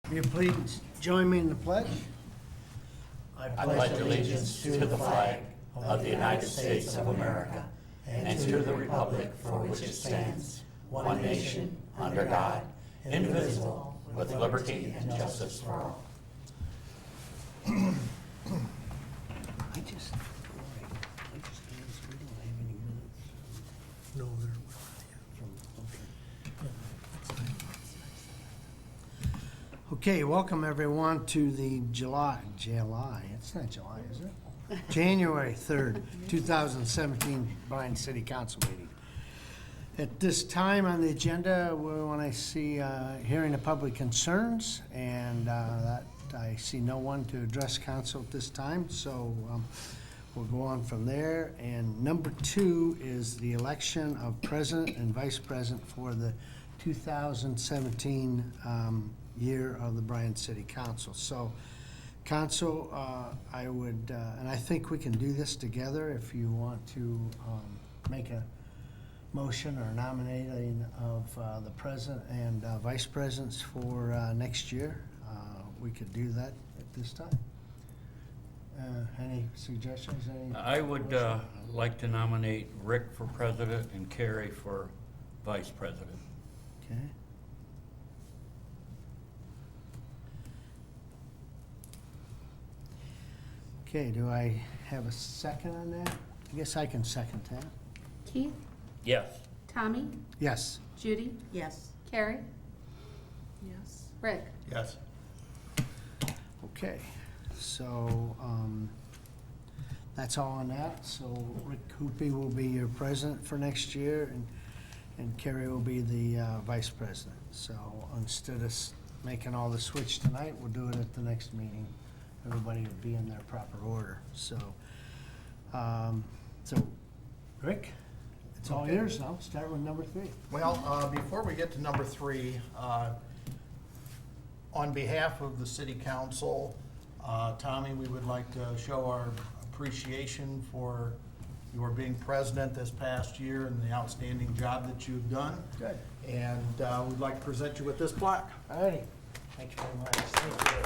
Will you please join me in the pledge? I pledge allegiance to the flag of the United States of America and to the republic for which it stands, one nation, under God, indivisible, with liberty and justice for all. I just we don't have any minutes. No, there Okay, welcome everyone to the July, it's not July, is it? January 3rd, 2017 Bryan City Council meeting. At this time on the agenda, we want to see hearing of public concerns, and that I see no one to address council at this time, so we'll go on from there. And number 2 is the election of president and vice president for the 2017 year of the Bryan City Council. So, council, I would, and I think we can do this together if you want to make a motion or nominating of the president and vice presidents for next year. We could do that at this time. Any suggestions? I would like to nominate Rick for president and Carrie for vice president. Okay. Okay, do I have a second on that? I guess I can second that. Keith, Yes. Tommy, Yes. Judy, Yes. Carrie, Yes. Rick. Yes. Okay, so that's all on that. So Rick Hoopy will be your president for next year, and Kerry will be the vice president. So instead of making all the switch tonight, we'll do it at the next meeting. Everybody will be in their proper order. So, Rick, it's all yours now. Start with number 3. Well, before we get to number 3, on behalf of the city council, Tommy, we would like to show our appreciation for your being president this past year and the outstanding job that you've done. Good. And we'd like to present you with this plaque. All righty. Thank you very much. Thank you.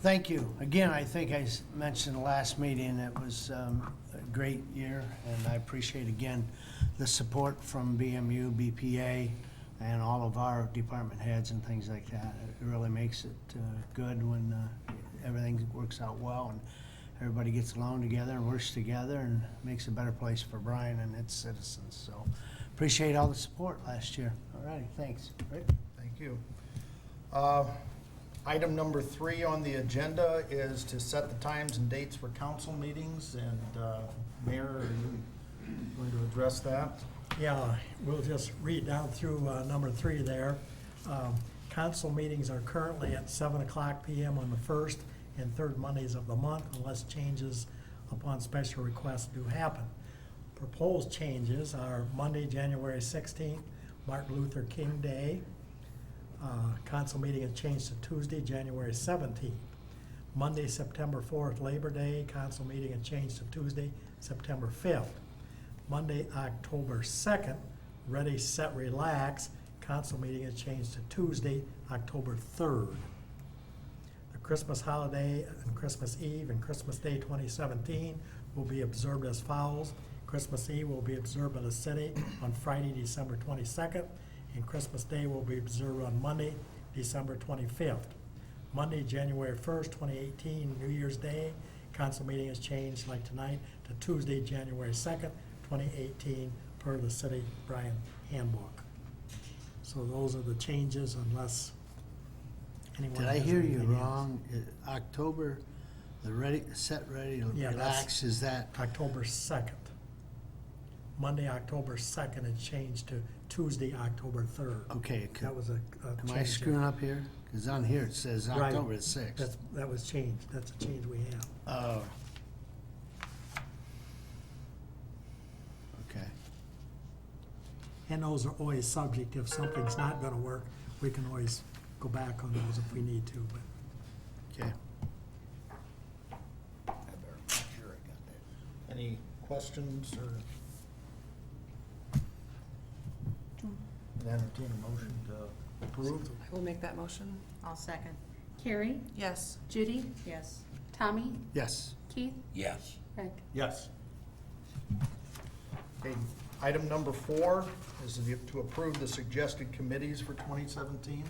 Thank you. Again, I think I mentioned the last meeting, it was a great year, and I appreciate again the support from BMU, BPA, and all of our department heads and things like that. It really makes it good when everything works out well and everybody gets along together and works together and makes a better place for Bryan and its citizens. So appreciate all the support last year. All righty, thanks. Rick? Thank you. Item number 3 on the agenda is to set the times and dates for council meetings, and Mayor, are you going to address that? Yeah, we'll just read down through number 3 there. Council meetings are currently at 7:00 p.m. on the first and third Mondays of the month, unless changes upon special requests do happen. Proposed changes are Monday, January 16th, Martin Luther King Day. Council meeting is changed to Tuesday, January 17th. Monday, September 4th, Labor Day. Council meeting is changed to Tuesday, September 5th. Monday, October 2nd, Ready, Set, Relax. Council meeting is changed to Tuesday, October 3rd. The Christmas holiday and Christmas Eve and Christmas Day 2017 will be observed as follows. Christmas Eve will be observed in the city on Friday, December 22nd, and Christmas Day will be observed on Monday, December 25th. Monday, January 1st, 2018, New Year's Day. Council meeting is changed like tonight to Tuesday, January 2nd, 2018, per the City Bryan Handbook. So those are the changes, unless anyone Did I has hear you anything else. wrong? October, the ready, set, ready, Yeah, relax, is that? October 2nd. Monday, October 2nd, it changed to Tuesday, October 3rd. Okay, That was a am change. I screwing up here? Because on here it says Right. October the 6th. That was changed. That's a change we have. Oh. Okay. And those are always subject. If something's not gonna work, we can always go back on those if we need to, but. Okay. I better make sure I got that. Any questions or? Entertain a motion to approve. I will make that motion. I'll second. Carrie, Yes. Judy, Yes. Tommy, Yes. Keith, Yes. Rick. Yes. Okay, item number 4 is to approve the suggested committees for 2017.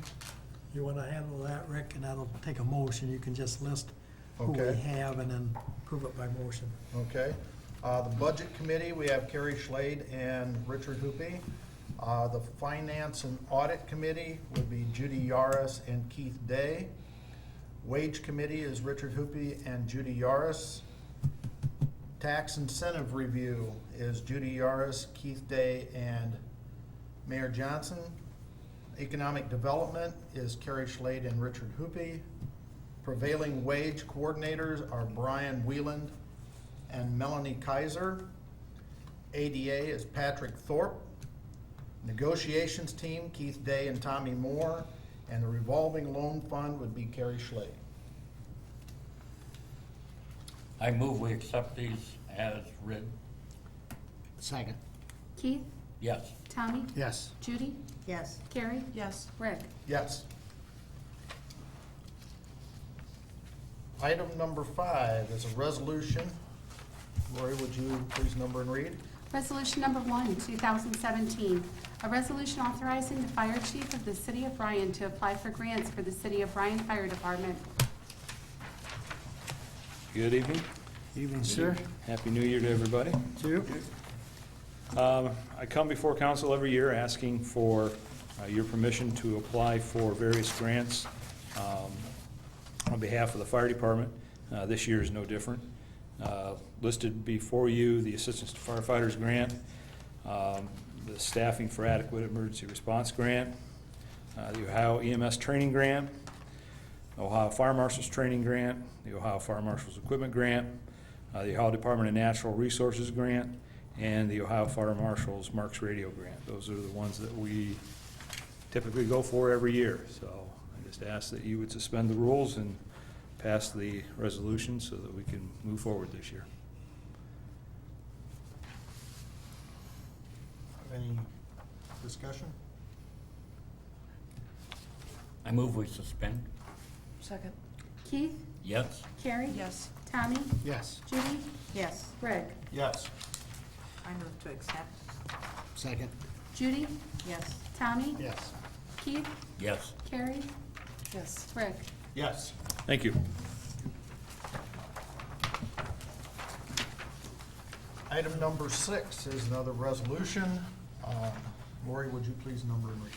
You want to handle that, Rick, and that'll take a motion. You can just list who we Okay. have and then prove it by motion. Okay. The Budget Committee, we have Carrie Schlade and Richard Hoopie. The Finance and Audit Committee would be Judy Yaris and Keith Day. Wage Committee is Richard Hoopie and Judy Yaris. Tax Incentive Review is Judy Yaris, Keith Day, and Mayor Johnson. Economic Development is Carrie Schlade and Richard Hoopie. Prevailing Wage Coordinators are Bryan Wieland and Melanie Kaiser. ADA is Patrick Thorpe. Negotiations Team, Keith Day and Tommy Moore. And the Revolving Loan Fund would be Carrie Schlade. I move we accept these as read. Second. Keith, Yes. Tommy, Yes. Judy, Yes. Carrie, Yes. Rick. Yes. Item number 5 is a resolution. Lori, would you please number and read? Resolution number 1, 2017, a resolution authorizing the fire chief of the city of Bryan to apply for grants for the city of Bryan Fire Department. Good evening. Evening, sir. Happy New Year to everybody. Two. I come before council every year asking for your permission to apply for various grants on behalf of the fire department. This year is no different. Listed before you, the Assistance to Firefighters Grant, the Staffing for Adequate Emergency Response Grant, the Ohio EMS Training Grant, Ohio Fire Marshals Training Grant, the Ohio Fire Marshals Equipment Grant, the Ohio Department of Natural Resources Grant, and the Ohio Fire Marshals Marks Radio Grant. Those are the ones that we typically go for every year. So I just ask that you would suspend the rules and pass the resolution so that we can move forward this year. Any discussion? I move we suspend. Second. Keith, Yes. Carrie, Yes. Tommy, Yes. Judy, Yes. Rick. Yes. I move to accept. Second. Judy, Yes. Tommy, Yes. Keith, Yes. Carrie, Yes. Rick. Yes. Thank you. Item number 6 is another resolution. Lori, would you please number and read?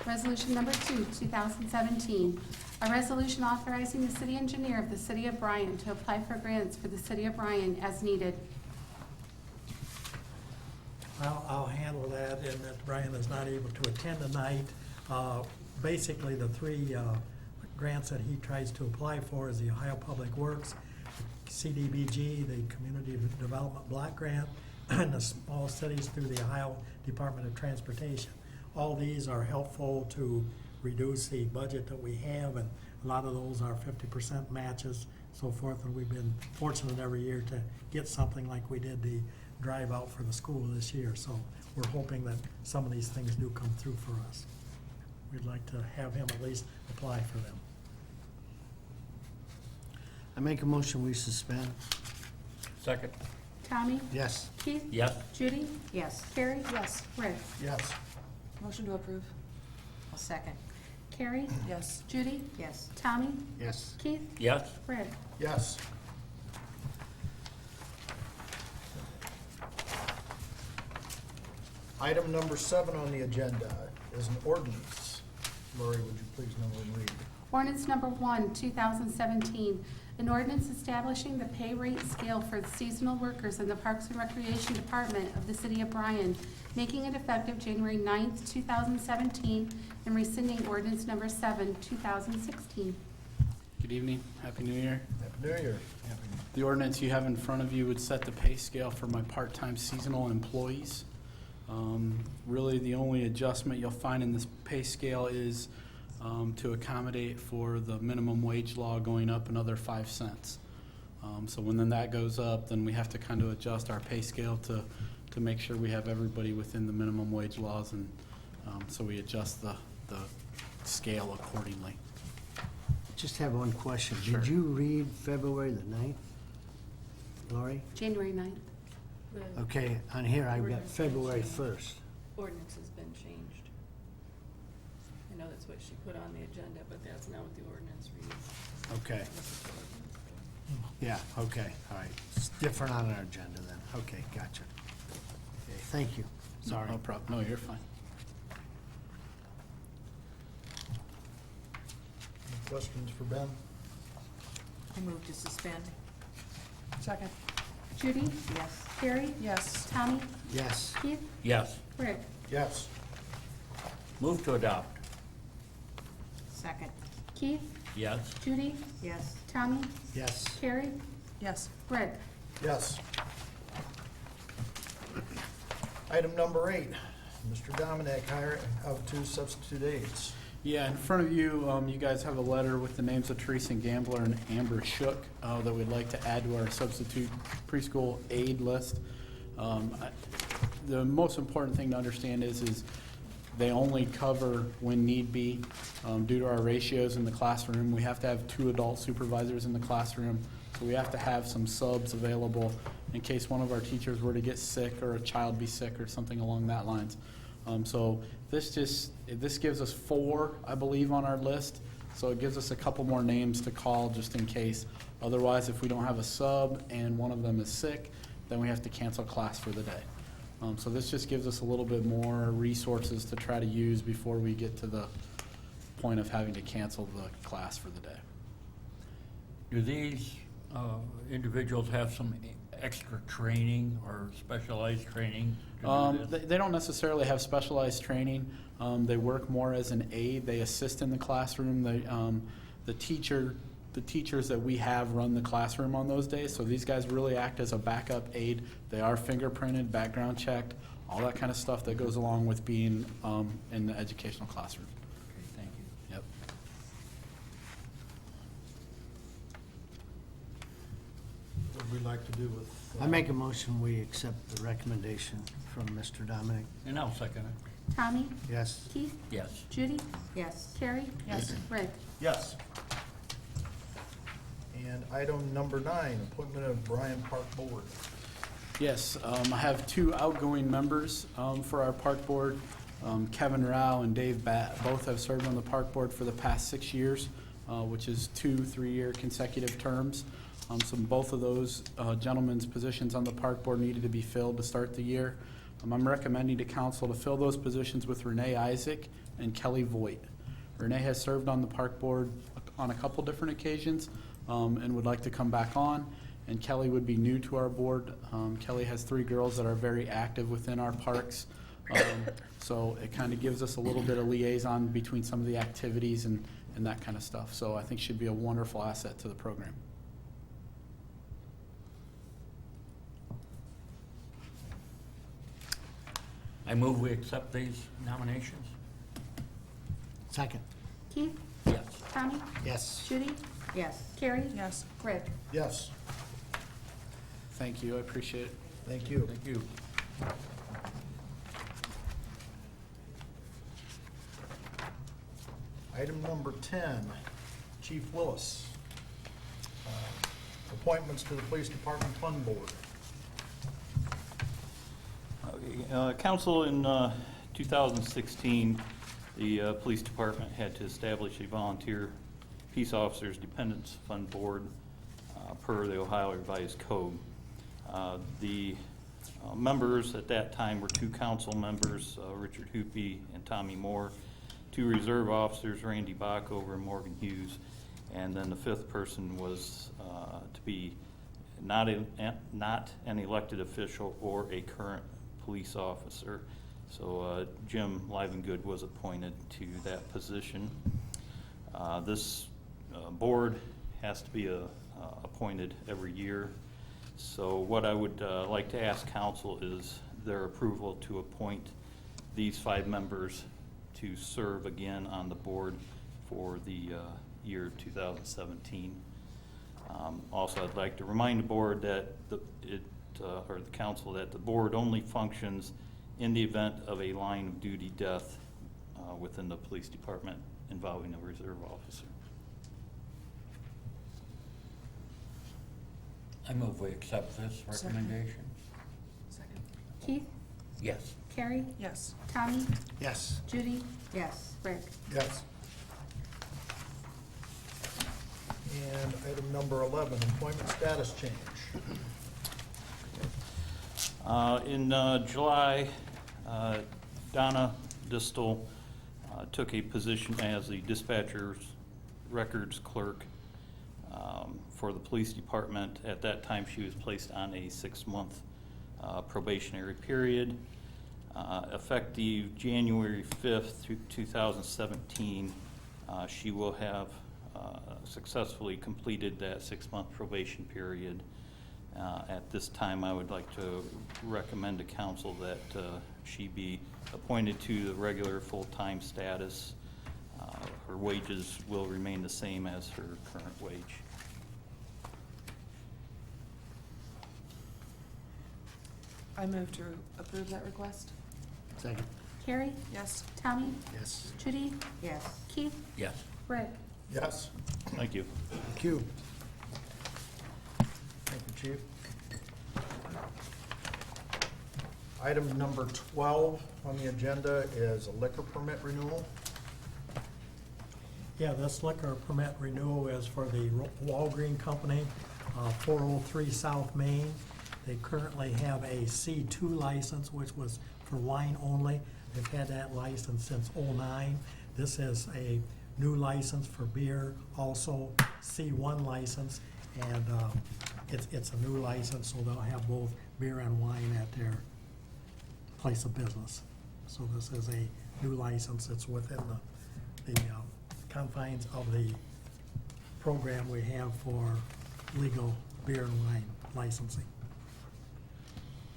Resolution number 2, 2017, a resolution authorizing the city engineer of the city of Bryan to apply for grants for the city of Bryan as needed. I'll handle that, and that Brian is not able to attend tonight. Basically, the 3 grants that he tries to apply for is the Ohio Public Works, CDBG, the Community Development Block Grant, and the small cities through the Ohio Department of Transportation. All these are helpful to reduce the budget that we have, and a lot of those are 50% matches, so forth, and we've been fortunate every year to get something like we did the drive out for the school this year. So we're hoping that some of these things do come through for us. We'd like to have him at least apply for them. I make a motion, we suspend. Second. Tommy, Yes. Keith, Yes. Judy, Yes. Carrie, Rick. Yes. Motion to approve. I'll second. Carrie, Yes. Judy, Yes. Tommy, Yes. Keith, Yes. Rick. Yes. Item number 7 on the agenda is an ordinance. Lori, would you please number and read? Ordinance number 1, 2017, an ordinance establishing the pay rate scale for seasonal workers in the Parks and Recreation Department of the city of Bryan, making it effective January 9th, 2017, and rescinding ordinance number 7, 2016. Good evening, Happy New Year. Happy New Year. The ordinance you have in front of you would set the pay scale for my part-time seasonal employees. Really, the only adjustment you'll find in this pay scale is to accommodate for the minimum wage law going up another 5 cents. So when then that goes up, then we have to kind of adjust our pay scale to make sure we have everybody within the minimum wage laws and So we adjust the scale accordingly. Just have one question. Sure. Did you read February the 9th, Lori? January 9th. Okay, on here I've got Ordinance February changed. 1st. Ordinance has been changed. I know that's what she put on the agenda, but that's not what the ordinance reads. Okay, yeah, okay, all right. It's different on our agenda then. Okay, gotcha. Okay, thank you. Sorry. No problem. No, you're fine. Any questions for Ben? I move to suspend. Second. Judy? Yes. Carrie? Yes. Tommy? Yes. Keith? Yes. Rick? Yes. Move to adopt. Second. Keith? Yes. Judy? Yes. Tommy? Yes. Carrie? Yes. Rick? Yes. Item number 8, Mr. Dominic, hiring of 2 substitute aides. Yeah, in front of you, you guys have a letter with the names of Teresa Gambler and Amber Shook that we'd like to add to our substitute preschool aide list. The most important thing to understand is they only cover when need be. Due to our ratios in the classroom, we have to have 2 adult supervisors in the classroom, so we have to have some subs available in case one of our teachers were to get sick or a child be sick or something along that lines. So this gives us 4, I believe, on our list. So it gives us a couple more names to call just in case. Otherwise, if we don't have a sub and one of them is sick, then we have to cancel class for the day. So this just gives us a little bit more resources to try to use before we get to the point of having to cancel the class for the day. Do these individuals have some extra training or specialized training to do this? They don't necessarily have specialized training. They work more as an aide. They assist in the classroom. The teachers that we have run the classroom on those days. So these guys really act as a backup aide. They are fingerprinted, background checked, all that kind of stuff that goes along with being in the educational classroom. Okay, thank you. Yep. What would we like to do with? I make a motion, we accept the recommendation from Mr. Dominic. And I'll second it. Tommy? Yes. Keith? Yes. Judy? Yes. Carrie? Yes. Rick? Yes. And item number 9, appointment of Bryan Park Board. Yes, I have 2 outgoing members for our park board. Kevin Rao and Dave Batt both have served on the park board for the past 6 years, which is 2 3-year consecutive terms. So both of those gentlemen's positions on the park board needed to be filled to start the year. I'm recommending to council to fill those positions with Renee Isaac and Kelly Voigt. Renee has served on the park board on a couple different occasions and would like to come back on. And Kelly would be new to our board. Kelly has 3 girls that are very active within our parks. So it kind of gives us a little bit of liaison between some of the activities and that kind of stuff. So I think she'd be a wonderful asset to the program. I move we accept these nominations. Second. Keith? Yes. Tommy? Yes. Judy? Yes. Carrie? Yes. Rick? Yes. Thank you, I appreciate it. Thank you. Thank you. Item number 10, Chief Willis. Appointments to the Police Department Fund Board. Council, in 2016, the police department had to establish a volunteer peace officers dependents fund board per the Ohio Revised Code. The members at that time were 2 council members, Richard Hoopy and Tommy Moore, 2 reserve officers, Randy Backover and Morgan Hughes, and then the 5th person was to be not an elected official or a current police officer. So Jim Livengood was appointed to that position. This board has to be appointed every year. So what I would like to ask council is their approval to appoint these 5 members to serve again on the board for the year 2017. Also, I'd like to remind the board that the council that the board only functions in the event of a line of duty death within the police department involving a reserve officer. I move we accept this recommendation. Second. Keith, Yes. Carrie, Yes. Tommy, Yes. Judy, Yes. Rick. Yes. And item number 11, employment status change. In July, Donna Distel took a position as the dispatcher's records clerk for the police department. At that time, she was placed on a 6-month probationary period. Effective January 5th, 2017, she will have successfully completed that 6-month probation period. At this time, I would like to recommend to council that she be appointed to the regular full-time status. Her wages will remain the same as her current wage. I move to approve that request. Second. Carrie, Yes. Tommy, Yes. Judy, Yes. Keith, Yes. Rick. Yes. Thank you. Thank you. Thank you, Chief. Item number 12 on the agenda is a liquor permit renewal. Yeah, this liquor permit renewal is for the Walgreen Company, 403 South Main. They currently have a C2 license, which was for wine only. They've had that license since '09. This is a new license for beer, also C1 license, and it's a new license, so they'll have both beer and wine at their place of business. So this is a new license. It's within the confines of the program we have for legal beer and wine licensing.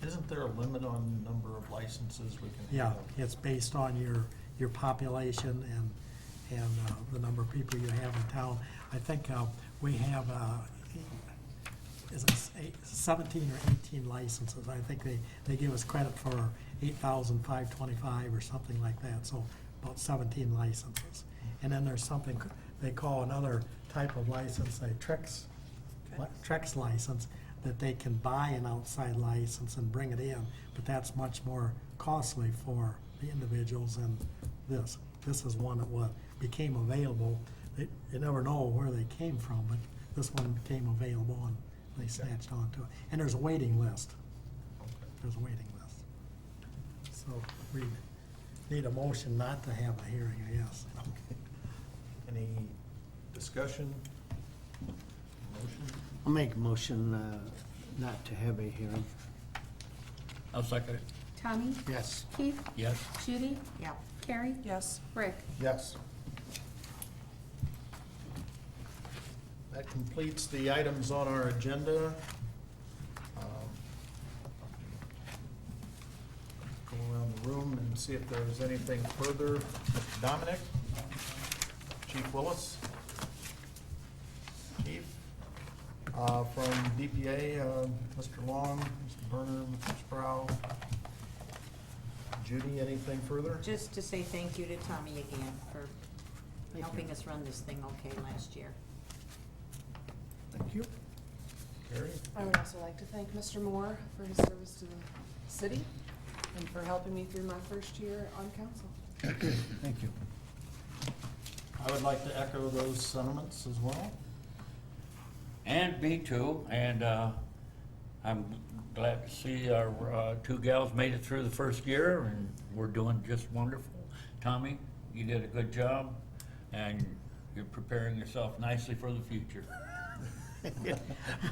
Isn't there a limit on number of licenses we can Yeah, have? it's based on your population and the number of people you have in town. I think we have, is it 17 or 18 licenses? I think they give us credit for 8,525 or something like that, so about 17 licenses. And then there's something they call another type of license, a Trex license, that they can buy an outside license and bring it in, but that's much more costly for the individuals than this. This is one that became available. You never know where they came from, but this one became available and they snatched onto it. And there's a waiting list. There's a waiting list. So we need a motion not to have a hearing, I guess. Any discussion? Motion? I'll make a motion not to have a hearing. I'll second it. Tommy, Yes. Keith, Yes. Judy, Yeah. Carrie, Yes. Rick. Yes. That completes the items on our agenda. Go around the room and see if there's anything further. Mr. Dominic? Chief Willis? Chief? From DPA, Mr. Long, Mr. Berner, Mr. Sproul. Judy, anything further? Just to say thank you to Tommy again for helping us run this thing okay last year. Thank you. Carrie? I would also like to thank Mr. Moore for his service to the city and for helping me through my first year on council. Thank you. I would like to echo those sentiments as well. And me too, and I'm glad to see our two gals made it through the first year, and we're doing just wonderful. Tommy, you did a good job, and you're preparing yourself nicely for the future.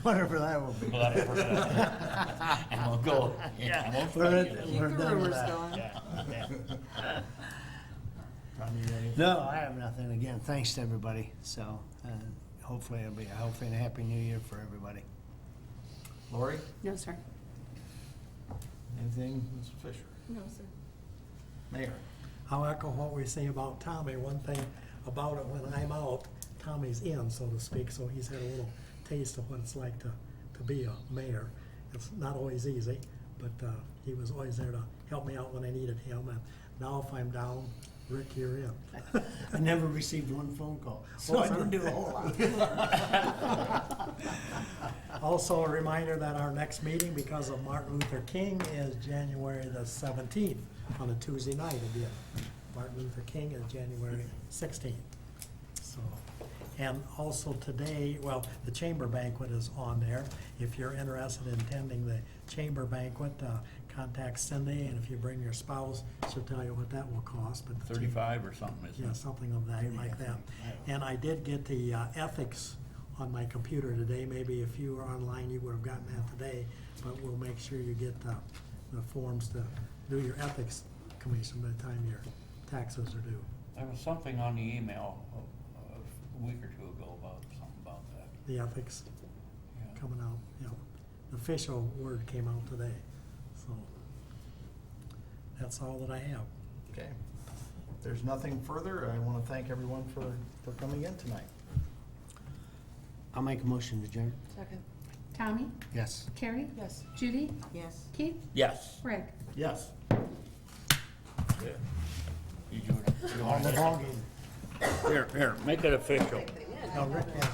Whatever that will be. Whatever that- And we'll go, I won't We're fight at- you. we're Keep the done with rumors that. going. Yeah. Tommy, anything? No, I have nothing. Again, thanks to everybody. So hopefully it'll be a healthy and happy new year for everybody. Lori? No, sir. Anything, Ms. Fisher? No, sir. Mayor? I'll echo what we say about Tommy. One thing about it, when I'm out, Tommy's in, so to speak, so he's had a little taste of what it's like to be a mayor. It's not always easy, but he was always there to help me out when I needed him. And now if I'm down, Rick, you're in. I never received one phone call, so I didn't do a whole lot. Also, a reminder that our next meeting, because of Martin Luther King, is January the 17th, on a Tuesday night again. Martin Luther King is January 16th. So, and also today, well, the chamber banquet is on there. If you're interested in attending the chamber banquet, contact Cindy, and if you bring your spouse, she'll tell you what that will cost. But the chamber- 35 or something, isn't Yeah, it? something of that, like that. And I did get the ethics on my computer today. Maybe if you were online, you would have gotten that today, but we'll make sure you get the forms to do your ethics commission by the time your taxes are due. There was something on the email a week or two ago about something about that. The ethics Yeah. coming out, yeah. The official word came out today, so that's all that I have. Okay. If there's nothing further, I want to thank everyone for coming in tonight. I'll make a motion to adjourn. Second. Tommy, Yes. Carrie, Yes. Judy, Yes. Keith, Yes. Rick. Yes. Yeah. You On the ballgame. Here, make it official. Now, Rick has